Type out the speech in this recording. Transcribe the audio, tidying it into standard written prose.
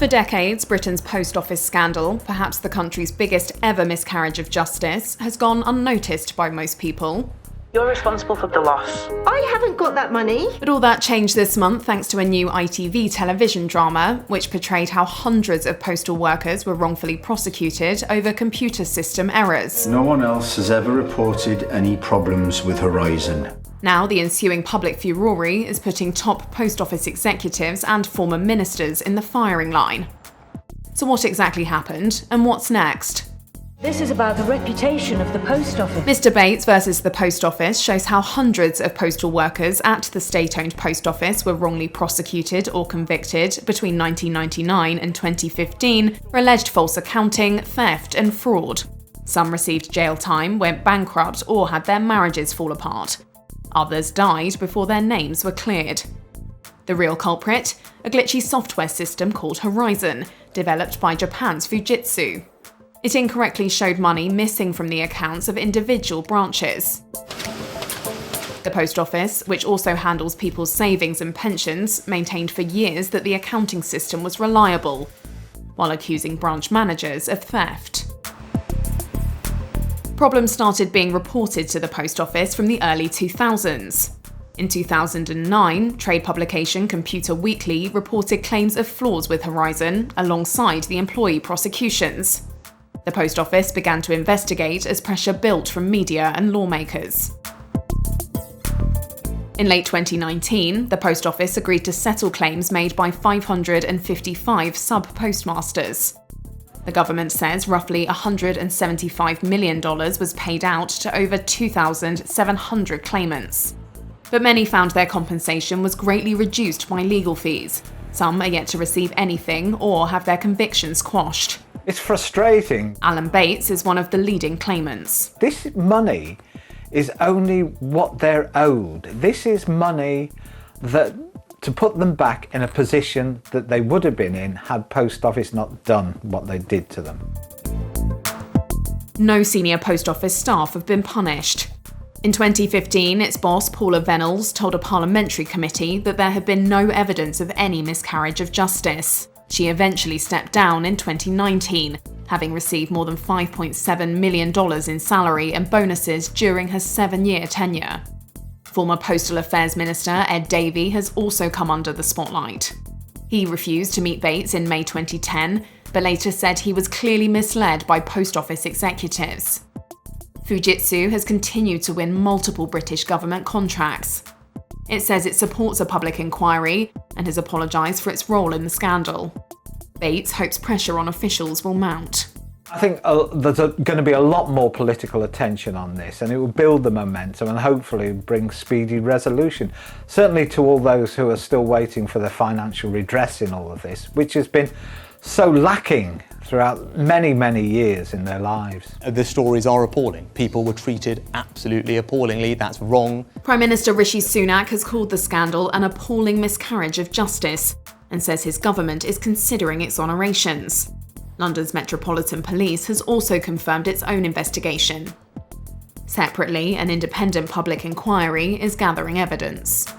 For decades, Britain's post office scandal, perhaps the country's biggest ever miscarriage of justice, has gone unnoticed by most people. You're responsible for the loss. I haven't got that money. But all that changed this month thanks to a new ITV television drama, which portrayed how hundreds of postal workers were wrongfully prosecuted over computer system errors. No one else has ever reported any problems with Horizon. Now, the ensuing public furore is putting top post office executives and former ministers in the firing line. So what exactly happened, and what's next? This is about the reputation of the post office. Mr. Bates versus the Post Office shows how hundreds of postal workers at the state-owned post office were wrongly prosecuted or convicted between 1999 and 2015 for alleged false accounting, theft and fraud. Some received jail time, went bankrupt or had their marriages fall apart. Others died before their names were cleared. The real culprit? A glitchy software system called Horizon, developed by Japan's Fujitsu. It incorrectly showed money missing from the accounts of individual branches. The Post Office, which also handles people's savings and pensions, maintained for years that the accounting system was reliable, while accusing branch managers of theft. Problems started being reported to the Post Office from the early 2000s. In 2009, trade publication Computer Weekly reported claims of flaws with Horizon alongside the employee prosecutions. The Post Office began to investigate as pressure built from media and lawmakers. In late 2019, the Post Office agreed to settle claims made by 555 sub-postmasters. The government says roughly $175 million was paid out to over 2,700 claimants. But many found their compensation was greatly reduced by legal fees. Some are yet to receive anything or have their convictions quashed. It's frustrating. Alan Bates is one of the leading claimants. This money is only what they're owed. This is money that to put them back in a position that they would have been in had Post Office not done what they did to them. No senior Post Office staff have been punished. In 2015, its boss, Paula Venables, told a parliamentary committee that there had been no evidence of any miscarriage of justice. She eventually stepped down in 2019, having received more than $5.7 million in salary and bonuses during her 7-year tenure. Former Postal Affairs Minister Ed Davey has also come under the spotlight. He refused to meet Bates in May 2010, but later said he was clearly misled by Post Office executives. Fujitsu has continued to win multiple British government contracts. It says it supports a public inquiry and has apologised for its role in the scandal. Bates hopes pressure on officials will mount. I think there's going to be a lot more political attention on this, and it will build the momentum and hopefully bring speedy resolution. Certainly to all those who are still waiting for their financial redress in all of this, which has been so lacking throughout many, many years in their lives. The stories are appalling. People were treated absolutely appallingly. That's wrong. Prime Minister Rishi Sunak has called the scandal an appalling miscarriage of justice and says his government is considering exonerations. London's Metropolitan Police has also confirmed its own investigation. Separately, an independent public inquiry is gathering evidence.